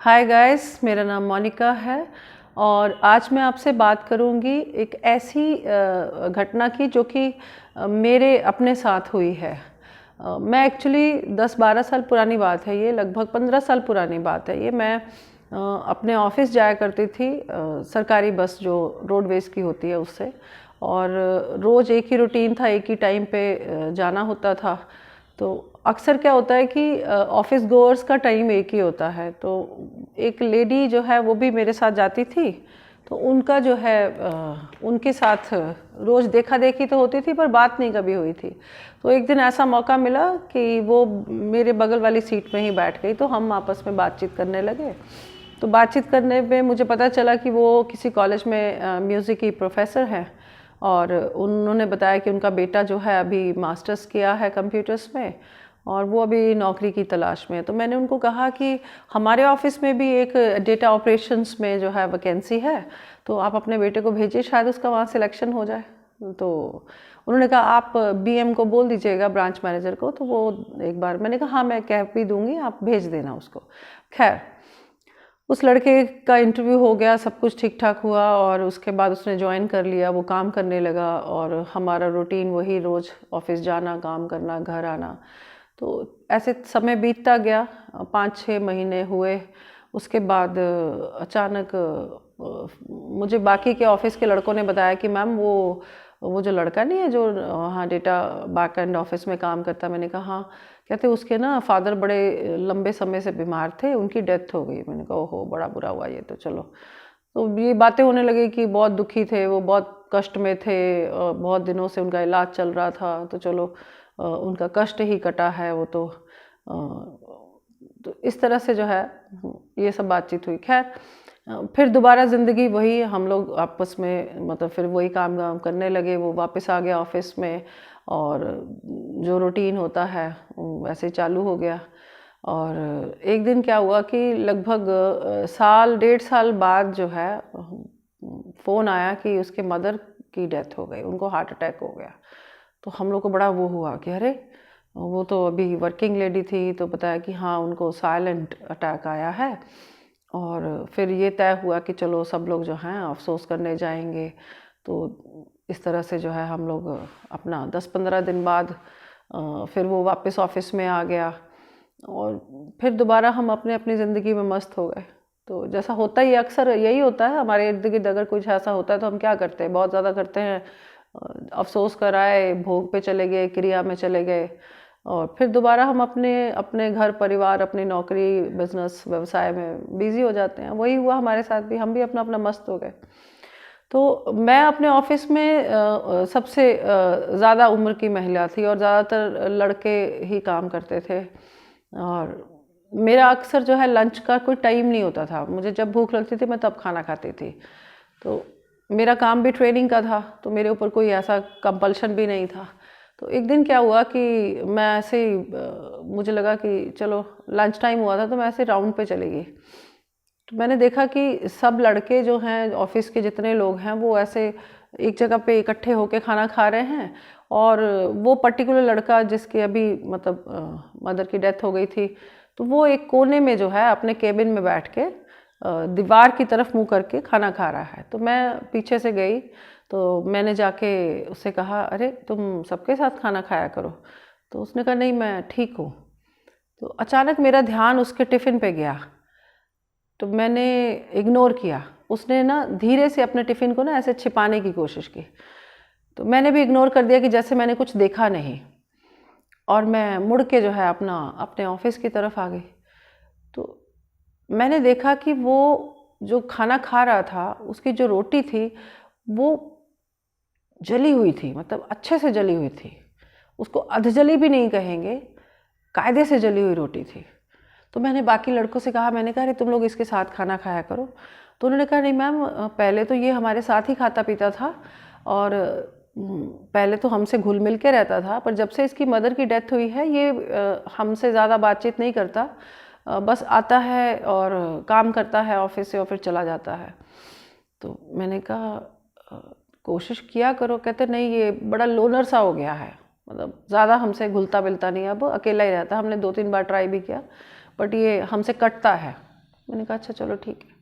Hi guys, मेरा नाम मोनिका है और आज मैं आपसे बात करूंगी एक ऐसी घटना की जो कि मेरे अपने साथ हुई है। मैं एक्चुअली 10-12 साल पुरानी बात है, ये लगभग 15 साल पुरानी बात है। ये मैं अपने ऑफिस जाया करती थी, सरकारी बस जो रोडवेज की होती है उससे, और रोज़ एक ही रूटीन था, एक ही टाइम पे जाना होता था। तो अक्सर क्या होता है कि ऑफिस गोअर्स का टाइम एक ही होता है। तो एक लेडी जो है वो भी मेरे साथ जाती थी, तो उनका जो है उनके साथ रोज़ देखा देखी तो होती थी पर बात नहीं कभी हुई थी। तो एक दिन ऐसा मौका मिला कि वो मेरे बगल वाली सीट में ही बैठ गई, तो हम आपस में बातचीत करने लगे। तो बातचीत करने पे मुझे पता चला कि वो किसी कॉलेज में म्यूज़िक की प्रोफेसर हैं और उन्होंने बताया कि उनका बेटा जो है अभी मास्टर्स किया है कंप्यूटर्स में और वो अभी नौकरी की तलाश में है। तो मैंने उनको कहा कि हमारे ऑफिस में भी एक डेटा ऑपरेशंस में जो है वैकेंसी है, तो आप अपने बेटे को भेजिए, शायद उसका वहाँ सिलेक्शन हो जाए। तो उन्होंने कहा आप बीएम को बोल दीजिएगा, ब्रांच मैनेजर को, तो वो एक बार मैंने कहा हाँ मैं कह भी दूंगी, आप भेज देना उसको। खैर, उस लड़के का इंटरव्यू हो गया, सब कुछ ठीक ठाक हुआ और उसके बाद उसने ज्वाइन कर लिया, वो काम करने लगा और हमारा रूटीन वही, रोज़ ऑफिस जाना, काम करना, घर आना। तो ऐसे समय बीतता गया, 5-6 महीने हुए। उसके बाद अचानक मुझे बाकी के ऑफिस के लड़कों ने बताया कि मैम वो जो लड़का नहीं है जो हाँ डेटा बैक एंड ऑफिस में काम करता। मैंने कहा हाँ। कहते उसके ना फादर बड़े लंबे समय से बीमार थे, उनकी डेथ हो गई। मैंने कहा ओहो, बड़ा बुरा हुआ ये तो। चलो, तो ये बातें होने लगी कि बहुत दुखी थे वो, बहुत कष्ट में थे, बहुत दिनों से उनका इलाज चल रहा था, तो चलो उनका कष्ट ही कटा है वो तो इस तरह से जो है ये सब बातचीत हुई। खैर, फिर दोबारा ज़िंदगी वही, हम लोग आपस में मतलब फिर वही काम करने लगे। वो वापस आ गया ऑफिस में और जो रूटीन होता है वैसे चालू हो गया। और एक दिन क्या हुआ कि लगभग साल 1.5 साल बाद जो है फ़ोन आया कि उसके मदर की डेथ हो गई, उनको हार्ट अटैक हो गया। तो हम लोग को बड़ा वो हुआ कि अरे, वो तो अभी वर्किंग लेडी थी, तो बताया कि हाँ उनको साइलेंट अटैक आया है। और फिर ये तय हुआ कि चलो सब लोग जो हैं अफसोस करने जाएंगे। तो इस तरह से जो है हम लोग अपना 10-15 दिन बाद फिर वो वापस ऑफिस में आ गया और फिर दोबारा हम अपने अपनी ज़िंदगी में मस्त हो गए। तो जैसा होता ही अक्सर यही होता है हमारे इर्द गिर्द, अगर कुछ ऐसा होता है तो हम क्या करते हैं, बहुत ज़्यादा करते हैं, अफसोस कराए, भोग पे चले गए, क्रिया में चले गए और फिर दोबारा हम अपने अपने घर परिवार, अपनी नौकरी, बिजनेस, व्यवसाय में बिजी हो जाते हैं। वही हुआ हमारे साथ भी, हम भी अपना अपना मस्त हो गए। तो मैं अपने ऑफिस में सबसे ज़्यादा उम्र की महिला थी और ज़्यादातर लड़के ही काम करते थे। और मेरा अक्सर जो है लंच का कोई टाइम नहीं होता था, मुझे जब भूख लगती थी मैं तब खाना खाती थी। तो मेरा काम भी ट्रेनिंग का था, तो मेरे ऊपर कोई ऐसा कंपल्शन भी नहीं था। तो एक दिन क्या हुआ कि मैं ऐसे ही मुझे लगा कि चलो लंच टाइम हुआ था, तो मैं ऐसे राउंड पे चली गई। तो मैंने देखा कि सब लड़के जो हैं, ऑफिस के जितने लोग हैं, वो ऐसे एक जगह पे इकट्ठे होके खाना खा रहे हैं और वो पर्टिकुलर लड़का जिसकी अभी मतलब मदर की डेथ हो गई थी, तो वो एक कोने में जो है अपने केबिन में बैठ के दीवार की तरफ मुंह करके खाना खा रहा है। तो मैं पीछे से गई, तो मैंने जाके उससे कहा अरे तुम सबके साथ खाना खाया करो। तो उसने कहा नहीं मैं ठीक हूँ। तो अचानक मेरा ध्यान उसके टिफ़िन पे गया, तो मैंने इग्नोर किया। उसने ना धीरे से अपने टिफ़िन को ना ऐसे छिपाने की कोशिश की, तो मैंने भी इग्नोर कर दिया कि जैसे मैंने कुछ देखा नहीं, और मैं मुड़ के जो है अपने ऑफिस की तरफ आ गई। तो मैंने देखा कि वो जो खाना खा रहा था, उसकी जो रोटी थी वो जली हुई थी, मतलब अच्छे से जली हुई थी, उसको अधजली भी नहीं कहेंगे, कायदे से जली हुई रोटी थी। तो मैंने बाकी लड़कों से कहा, मैंने कहा अरे तुम लोग इसके साथ खाना खाया करो। तो उन्होंने कहा नहीं मैम, पहले तो ये हमारे साथ ही खाता पीता था और पहले तो हमसे घुल मिल के रहता था, पर जब से इसकी मदर की डेथ हुई है ये हमसे ज़्यादा बातचीत नहीं करता, बस आता है और काम करता है ऑफिस से और फिर चला जाता है। तो मैंने कहा कोशिश किया करो। कहते नहीं, ये बड़ा लोनर सा हो गया है, मतलब ज़्यादा हमसे घुलता मिलता नहीं, अब अकेला ही रहता है। हमने 2-3 बार ट्राई भी किया बट ये हमसे कटता है। मैंने कहा अच्छा चलो ठीक है।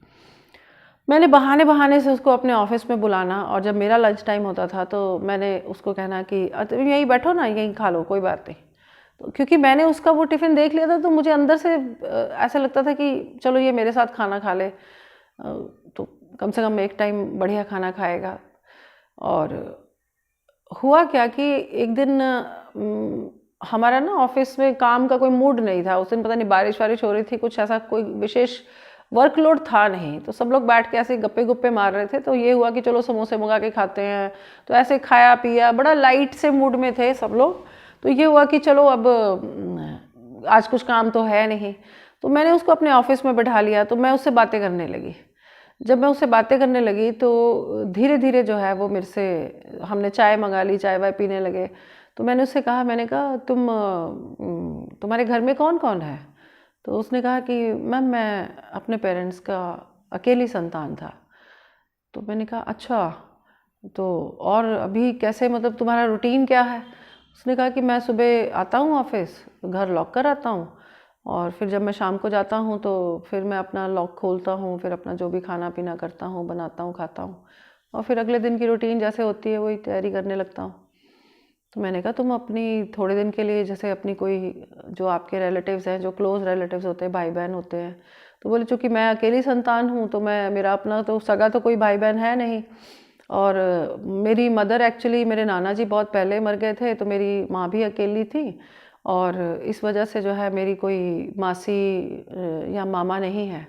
मैंने बहाने बहाने से उसको अपने ऑफिस में बुलाना, और जब मेरा लंच टाइम होता था तो मैंने उसको कहना कि तुम यहीं बैठो ना, यहीं खा लो, कोई बात नहीं। तो क्योंकि मैंने उसका वो टिफ़िन देख लिया था, तो मुझे अंदर से ऐसा लगता था कि चलो ये मेरे साथ खाना खा ले, तो कम से कम एक टाइम बढ़िया खाना खाएगा। और हुआ क्या कि एक दिन हमारा ना ऑफिस में काम का कोई मूड नहीं था उस दिन, पता नहीं बारिश वारिश हो रही थी, कुछ ऐसा कोई विशेष वर्कलोड था नहीं, तो सब लोग बैठ के ऐसे गप्पे गुप्पे मार रहे थे। तो ये हुआ कि चलो समोसे मंगा के खाते हैं, तो ऐसे खाया पिया, बड़ा लाइट से मूड में थे सब लोग। तो ये हुआ कि चलो अब आज कुछ काम तो है नहीं, तो मैंने उसको अपने ऑफिस में बैठा लिया। तो मैं उससे बातें करने लगी। जब मैं उससे बातें करने लगी तो धीरे धीरे जो है वो मेरे से, हमने चाय मंगा ली, चाय वाय पीने लगे। तो मैंने उससे कहा, मैंने कहा तुम्हारे घर में कौन कौन है? तो उसने कहा कि मैम मैं अपने पेरेंट्स का अकेली संतान था। तो मैंने कहा अच्छा, तो और अभी कैसे, मतलब तुम्हारा रूटीन क्या है? उसने कहा कि मैं सुबह आता हूँ ऑफिस, घर लॉक कर आता हूँ, और फिर जब मैं शाम को जाता हूँ तो फिर मैं अपना लॉक खोलता हूँ, फिर अपना जो भी खाना पीना करता हूँ, बनाता हूँ, खाता हूँ, और फिर अगले दिन की रूटीन जैसे होती है वही तैयारी करने लगता हूँ। तो मैंने कहा तुम अपनी थोड़े दिन के लिए, जैसे अपनी कोई जो आपके रिलेटिव्स हैं, जो क्लोज रिलेटिव्स होते हैं, भाई बहन होते हैं, तो बोले चूँकि मैं अकेली संतान हूँ तो मैं, मेरा अपना तो सगा तो कोई भाई बहन है नहीं, और मेरी मदर एक्चुअली, मेरे नाना जी बहुत पहले मर गए थे, तो मेरी माँ भी अकेली थी, और इस वजह से जो है मेरी कोई मासी या मामा नहीं है,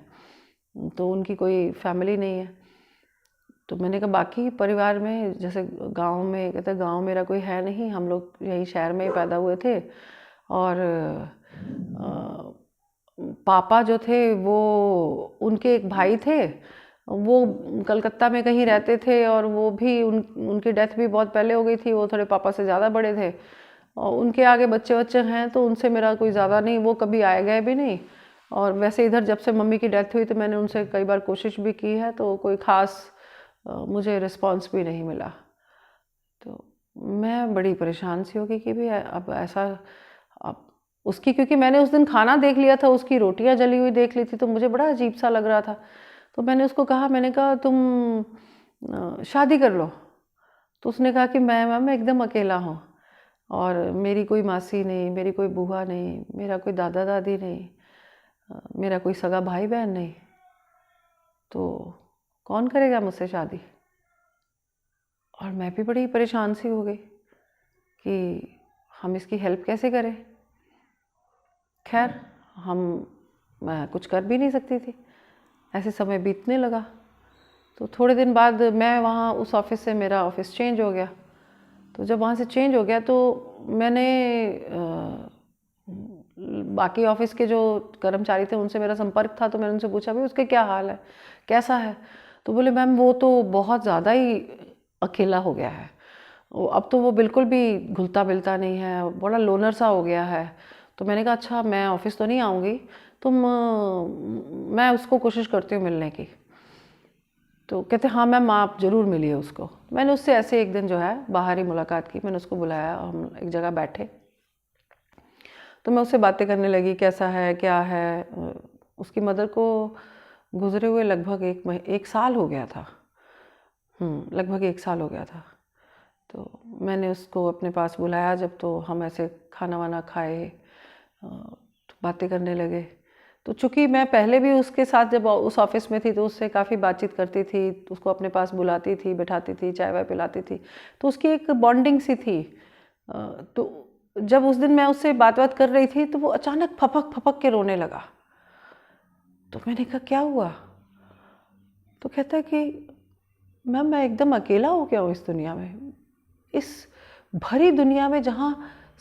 तो उनकी कोई फैमिली नहीं है। तो मैंने कहा बाकी परिवार में, जैसे गांव में, कहते गांव मेरा कोई है नहीं, हम लोग यही शहर में ही पैदा हुए थे, और पापा जो थे वो, उनके एक भाई थे, वो कलकत्ता में कहीं रहते थे, और वो भी उनकी डेथ भी बहुत पहले हो गई थी, वो थोड़े पापा से ज़्यादा बड़े थे, और उनके आगे बच्चे बच्चे हैं, तो उनसे मेरा कोई ज़्यादा नहीं, वो कभी आए गए भी नहीं। और वैसे इधर जब से मम्मी की डेथ हुई तो मैंने उनसे कई बार कोशिश भी की है, तो कोई ख़ास मुझे रिस्पांस भी नहीं मिला। तो मैं बड़ी परेशान सी हो गई कि भाई अब ऐसा, अब उसकी, क्योंकि मैंने उस दिन खाना देख लिया था, उसकी रोटियां जली हुई देख ली थी, तो मुझे बड़ा अजीब सा लग रहा था। तो मैंने उसको कहा, मैंने कहा तुम शादी कर लो। तो उसने कहा कि मैं एकदम अकेला हूँ, और मेरी कोई मासी नहीं, मेरी कोई बुआ नहीं, मेरा कोई दादा दादी नहीं, मेरा कोई सगा भाई बहन नहीं, तो कौन करेगा मुझसे शादी? और मैं भी बड़ी परेशान सी हो गई कि हम इसकी हेल्प कैसे करें। खैर, हम मैं कुछ कर भी नहीं सकती थी। ऐसे समय बीतने लगा। तो थोड़े दिन बाद मैं वहाँ उस ऑफ़िस से, मेरा ऑफ़िस चेंज हो गया। तो जब वहाँ से चेंज हो गया तो मैंने बाकी ऑफ़िस के जो कर्मचारी थे उनसे मेरा संपर्क था, तो मैंने उनसे पूछा भाई उसके क्या हाल है, कैसा है? तो बोले मैम वो तो बहुत ज़्यादा ही अकेला हो गया है, अब तो वो बिल्कुल भी घुलता मिलता नहीं है, बड़ा लोनर सा हो गया है। तो मैंने कहा अच्छा मैं ऑफिस तो नहीं आऊँगी, मैं उसको कोशिश करती हूँ मिलने की। तो कहते हाँ मैम आप ज़रूर मिलिए उसको। मैंने उससे ऐसे एक दिन जो है बाहर ही मुलाकात की, मैंने उसको बुलाया, हम एक जगह बैठे, तो मैं उससे बातें करने लगी, कैसा है क्या है। उसकी मदर को गुजरे हुए लगभग एक साल हो गया था। लगभग एक साल हो गया था। तो मैंने उसको अपने पास बुलाया जब, तो हम ऐसे खाना वाना खाए, तो बातें करने लगे। तो चूँकि मैं पहले भी उसके साथ जब उस ऑफ़िस में थी तो उससे काफ़ी बातचीत करती थी, तो उसको अपने पास बुलाती थी, बिठाती थी, चाय वाय पिलाती थी, तो उसकी एक बॉन्डिंग सी थी। तो जब उस दिन मैं उससे बात कर रही थी तो वो अचानक फपक फपक के रोने लगा। तो मैंने कहा क्या हुआ? तो कहता है कि मैम मैं एकदम अकेला हो गया हूँ इस दुनिया में, इस भरी दुनिया में जहाँ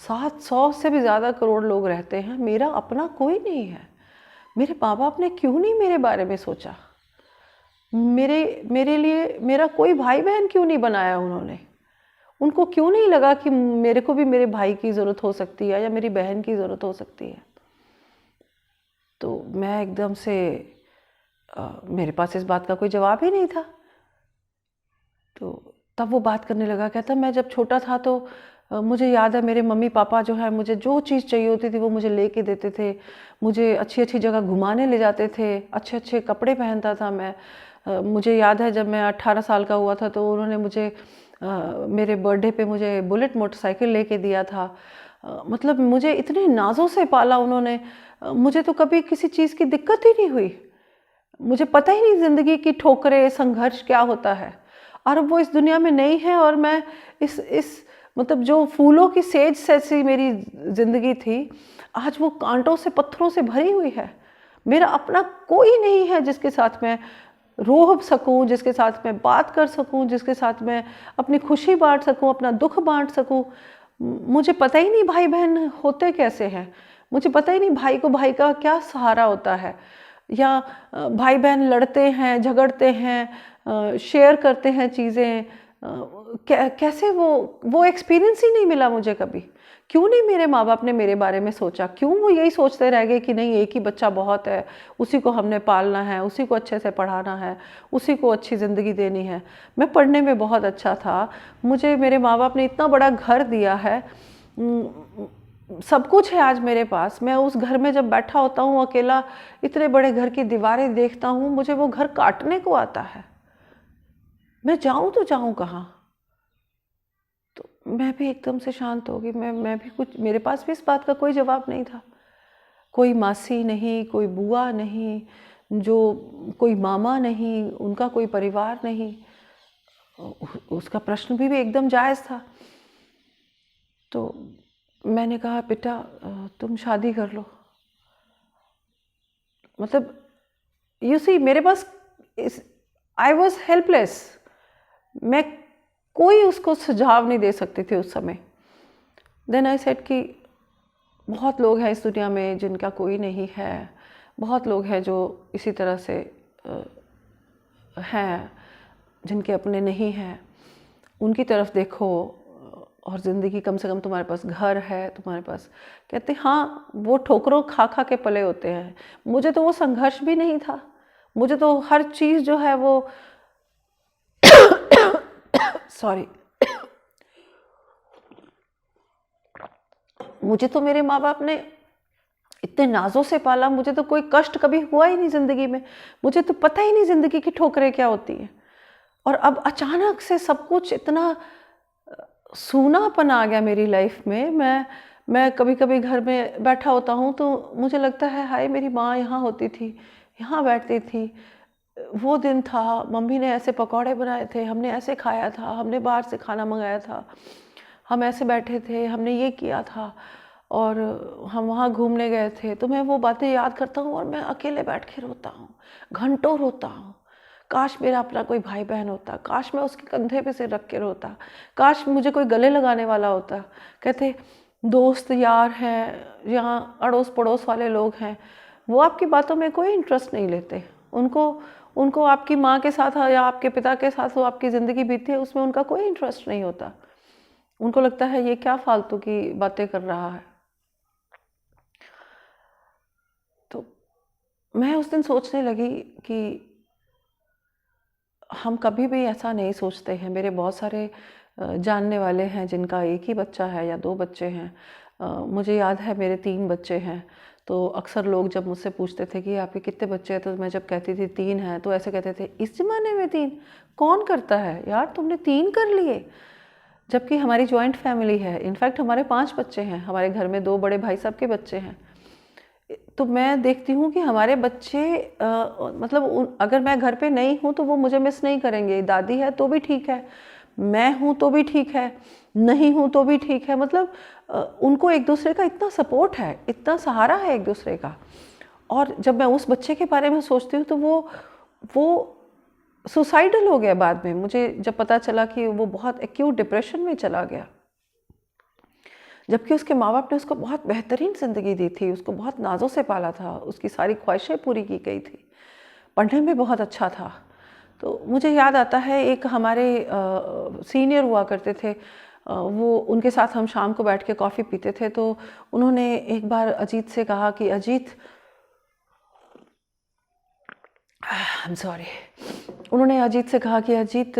700 से भी ज़्यादा करोड़ लोग रहते हैं, मेरा अपना कोई नहीं है। मेरे माँ बाप ने क्यों नहीं मेरे बारे में सोचा? मेरे मेरे लिए मेरा कोई भाई बहन क्यों नहीं बनाया उन्होंने? उनको क्यों नहीं लगा कि मेरे को भी मेरे भाई की ज़रूरत हो सकती है या मेरी बहन की ज़रूरत हो सकती है? तो मैं एकदम से, मेरे पास इस बात का कोई जवाब ही नहीं था। तो तब वो बात करने लगा, कहता मैं जब छोटा था तो मुझे याद है मेरे मम्मी पापा जो है मुझे जो चीज़ चाहिए होती थी वो मुझे लेके देते थे, मुझे अच्छी अच्छी जगह घुमाने ले जाते थे, अच्छे अच्छे कपड़े पहनता था मैं। मुझे याद है जब मैं 18 साल का हुआ था तो उन्होंने मुझे मेरे बर्थडे पे मुझे बुलेट मोटरसाइकिल लेके दिया था। मतलब मुझे इतने नाज़ों से पाला उन्होंने। मुझे तो कभी किसी चीज़ की दिक्कत ही नहीं हुई। मुझे पता ही नहीं ज़िंदगी की ठोकरें, संघर्ष क्या होता है। और अब वो इस दुनिया में नहीं है और मैं इस मतलब जो फूलों की सेज जैसी मेरी ज़िंदगी थी, आज वो कांटों से, पत्थरों से भरी हुई है। मेरा अपना कोई नहीं है जिसके साथ मैं रो सकूं, जिसके साथ मैं बात कर सकूं, जिसके साथ मैं अपनी खुशी बांट सकूं, अपना दुख बांट सकूं। मुझे पता ही नहीं भाई बहन होते कैसे हैं। मुझे पता ही नहीं भाई को भाई का क्या सहारा होता है, या भाई बहन लड़ते हैं, झगड़ते हैं, शेयर करते हैं चीज़ें। कैसे वो एक्सपीरियंस ही नहीं मिला मुझे कभी। क्यों नहीं मेरे माँ बाप ने मेरे बारे में सोचा? क्यों वो यही सोचते रह गए कि नहीं एक ही बच्चा बहुत है, उसी को हमने पालना है, उसी को अच्छे से पढ़ाना है, उसी को अच्छी ज़िंदगी देनी है। मैं पढ़ने में बहुत अच्छा था, मुझे मेरे माँ बाप ने इतना बड़ा घर दिया है, सब कुछ है आज मेरे पास। मैं उस घर में जब बैठा होता हूँ अकेला, इतने बड़े घर की दीवारें देखता हूँ, मुझे वो घर काटने को आता है। मैं जाऊँ तो जाऊँ कहाँ? तो मैं भी एकदम से शांत हो गई। मैं भी कुछ, मेरे पास भी इस बात का कोई जवाब नहीं था। कोई मासी नहीं, कोई बुआ नहीं, जो कोई मामा नहीं, उनका कोई परिवार नहीं। उसका प्रश्न भी एकदम जायज़ था। तो मैंने कहा बेटा तुम शादी कर लो। मतलब यू सी मेरे पास आई वॉज हेल्पलेस। मैं कोई उसको सुझाव नहीं दे सकती थी उस समय। देन आई सेड कि बहुत लोग हैं इस दुनिया में जिनका कोई नहीं है, बहुत लोग हैं जो इसी तरह से हैं जिनके अपने नहीं हैं। उनकी तरफ देखो और ज़िंदगी, कम से कम तुम्हारे पास घर है, तुम्हारे पास। कहते हाँ वो ठोकरों खा खा के पले होते हैं। मुझे तो वो संघर्ष भी नहीं था। मुझे तो हर चीज़ जो है वो सॉरी मुझे तो मेरे माँ बाप ने इतने नाजों से पाला, मुझे तो कोई कष्ट कभी हुआ ही नहीं ज़िंदगी में। मुझे तो पता ही नहीं ज़िंदगी की ठोकरें क्या होती हैं। और अब अचानक से सब कुछ इतना सूनापन आ गया मेरी लाइफ में। मैं कभी कभी घर में बैठा होता हूँ तो मुझे लगता है हाय मेरी माँ यहाँ होती थी, यहाँ बैठती थी, वो दिन था, मम्मी ने ऐसे पकौड़े बनाए थे, हमने ऐसे खाया था, हमने बाहर से खाना मंगाया था, हम ऐसे बैठे थे, हमने ये किया था, और हम वहाँ घूमने गए थे। तो मैं वो बातें याद करता हूँ और मैं अकेले बैठ के रोता हूँ, घंटों रोता हूँ। काश मेरा अपना कोई भाई बहन होता, काश मैं उसके कंधे पे सिर रख के रोता, काश मुझे कोई गले लगाने वाला होता। कहते दोस्त यार हैं, यहाँ अड़ोस पड़ोस वाले लोग हैं, वो आपकी बातों में कोई इंटरेस्ट नहीं लेते। उनको उनको आपकी माँ के साथ या आपके पिता के साथ वो आपकी ज़िंदगी बीती है उसमें उनका कोई इंटरेस्ट नहीं होता। उनको लगता है ये क्या फालतू की बातें कर रहा है। तो मैं उस दिन सोचने लगी कि हम कभी भी ऐसा नहीं सोचते हैं। मेरे बहुत सारे जानने वाले हैं जिनका एक ही बच्चा है या 2 बच्चे हैं। मुझे याद है मेरे 3 बच्चे हैं। तो अक्सर लोग जब मुझसे पूछते थे कि आपके कितने बच्चे हैं, तो मैं जब कहती थी 3 हैं तो ऐसे कहते थे इस ज़माने में 3 कौन करता है यार, तुमने 3 कर लिए। जबकि हमारी जॉइंट फैमिली है। इनफैक्ट हमारे 5 बच्चे हैं, हमारे घर में 2 बड़े भाई साहब के बच्चे हैं। तो मैं देखती हूँ कि हमारे बच्चे मतलब अगर मैं घर पे नहीं हूँ तो वो मुझे मिस नहीं करेंगे। दादी है तो भी ठीक है, मैं हूँ तो भी ठीक है, नहीं हूँ तो भी ठीक है। मतलब उनको एक दूसरे का इतना सपोर्ट है, इतना सहारा है एक दूसरे का। और जब मैं उस बच्चे के बारे में सोचती हूँ तो वो सुसाइडल हो गया बाद में। मुझे जब पता चला कि वो बहुत एक्यूट डिप्रेशन में चला गया, जबकि उसके माँ बाप ने उसको बहुत बेहतरीन ज़िंदगी दी थी, उसको बहुत नाज़ों से पाला था, उसकी सारी ख्वाहिशें पूरी की गई थी, पढ़ने में बहुत अच्छा था। तो मुझे याद आता है एक हमारे सीनियर हुआ करते थे, वो उनके साथ हम शाम को बैठ के कॉफ़ी पीते थे। तो उन्होंने एक बार अजीत से कहा कि अजीत, आई एम सॉरी, उन्होंने अजीत से कहा कि अजीत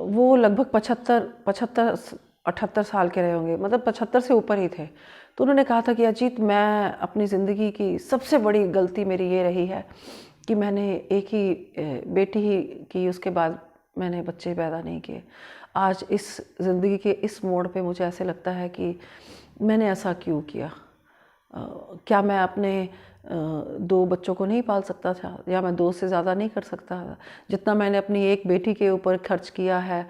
वो लगभग 75 78 साल के रहे होंगे, मतलब 75 से ऊपर ही थे। तो उन्होंने कहा था कि अजीत, मैं अपनी ज़िंदगी की सबसे बड़ी गलती मेरी ये रही है कि मैंने एक ही बेटी ही की, उसके बाद मैंने बच्चे पैदा नहीं किए। आज इस ज़िंदगी के इस मोड़ पे मुझे ऐसे लगता है कि मैंने ऐसा क्यों किया। क्या मैं अपने 2 बच्चों को नहीं पाल सकता था, या मैं 2 से ज़्यादा नहीं कर सकता था? जितना मैंने अपनी एक बेटी के ऊपर खर्च किया है,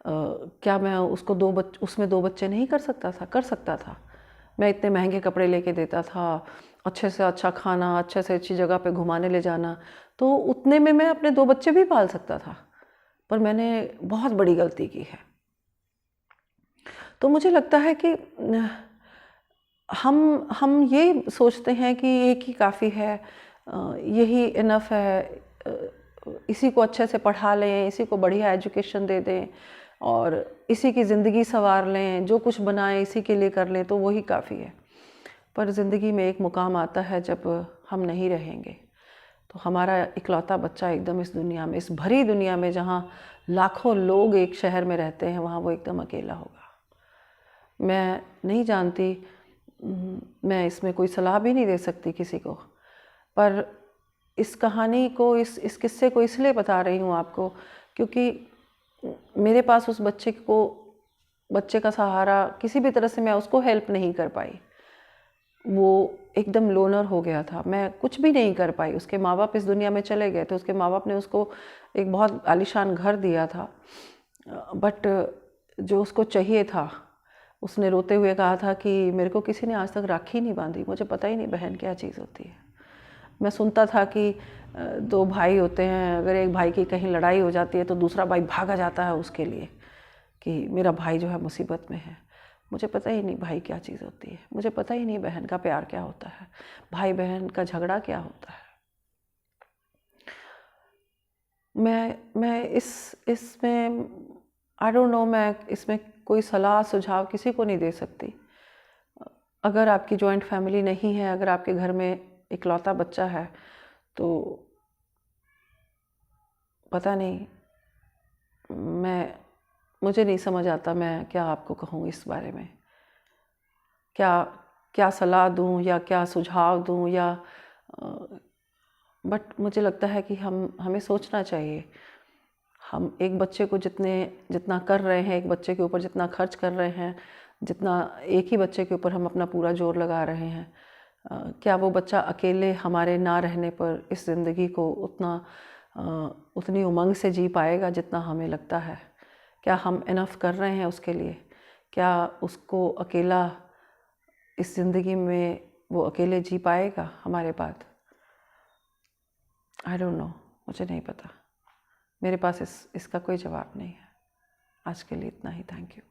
क्या मैं उसको उसमें 2 बच्चे नहीं कर सकता था? कर सकता था। मैं इतने महंगे कपड़े लेके देता था, अच्छे से अच्छा खाना, अच्छे से अच्छी जगह पे घुमाने ले जाना, तो उतने में मैं अपने 2 बच्चे भी पाल सकता था। पर मैंने बहुत बड़ी गलती की है। तो मुझे लगता है कि हम ये सोचते हैं कि एक ही काफ़ी है, यही इनफ है, इसी को अच्छे से पढ़ा लें, इसी को बढ़िया एजुकेशन दे दें और इसी की ज़िंदगी संवार लें, जो कुछ बनाएं इसी के लिए कर लें, तो वही काफ़ी है। पर ज़िंदगी में एक मुकाम आता है जब हम नहीं रहेंगे, तो हमारा इकलौता बच्चा एकदम इस दुनिया में, इस भरी दुनिया में जहाँ लाखों लोग एक शहर में रहते हैं, वहाँ वो एकदम अकेला होगा। मैं नहीं जानती, मैं इसमें कोई सलाह भी नहीं दे सकती किसी को, पर इस कहानी को, इस किस्से को इसलिए बता रही हूँ आपको, क्योंकि मेरे पास उस बच्चे का सहारा किसी भी तरह से मैं उसको हेल्प नहीं कर पाई। वो एकदम लोनर हो गया था, मैं कुछ भी नहीं कर पाई। उसके माँ बाप इस दुनिया में चले गए थे, उसके माँ बाप ने उसको एक बहुत आलीशान घर दिया था, बट जो उसको चाहिए था, उसने रोते हुए कहा था कि मेरे को किसी ने आज तक राखी नहीं बांधी, मुझे पता ही नहीं बहन क्या चीज़ होती है। मैं सुनता था कि 2 भाई होते हैं, अगर एक भाई की कहीं लड़ाई हो जाती है तो दूसरा भाई भागा जाता है उसके लिए कि मेरा भाई जो है मुसीबत में है। मुझे पता ही नहीं भाई क्या चीज़ होती है, मुझे पता ही नहीं बहन का प्यार क्या होता है, भाई बहन का झगड़ा क्या होता है। मैं इसमें आई डोंट नो, मैं इसमें कोई सलाह सुझाव किसी को नहीं दे सकती। अगर आपकी जॉइंट फैमिली नहीं है, अगर आपके घर में इकलौता बच्चा है, तो पता नहीं, मुझे नहीं समझ आता मैं क्या आपको कहूँ इस बारे में। क्या क्या सलाह दूँ या क्या सुझाव दूँ, या बट मुझे लगता है कि हमें सोचना चाहिए। हम एक बच्चे को जितना कर रहे हैं, एक बच्चे के ऊपर जितना खर्च कर रहे हैं, जितना एक ही बच्चे के ऊपर हम अपना पूरा जोर लगा रहे हैं, क्या वो बच्चा अकेले हमारे ना रहने पर इस ज़िंदगी को उतनी उमंग से जी पाएगा जितना हमें लगता है? क्या हम इनफ कर रहे हैं उसके लिए? क्या उसको अकेला इस ज़िंदगी में वो अकेले जी पाएगा हमारे बाद? आई डोंट नो, मुझे नहीं पता। मेरे पास इसका कोई जवाब नहीं है। आज के लिए इतना ही। Thank you.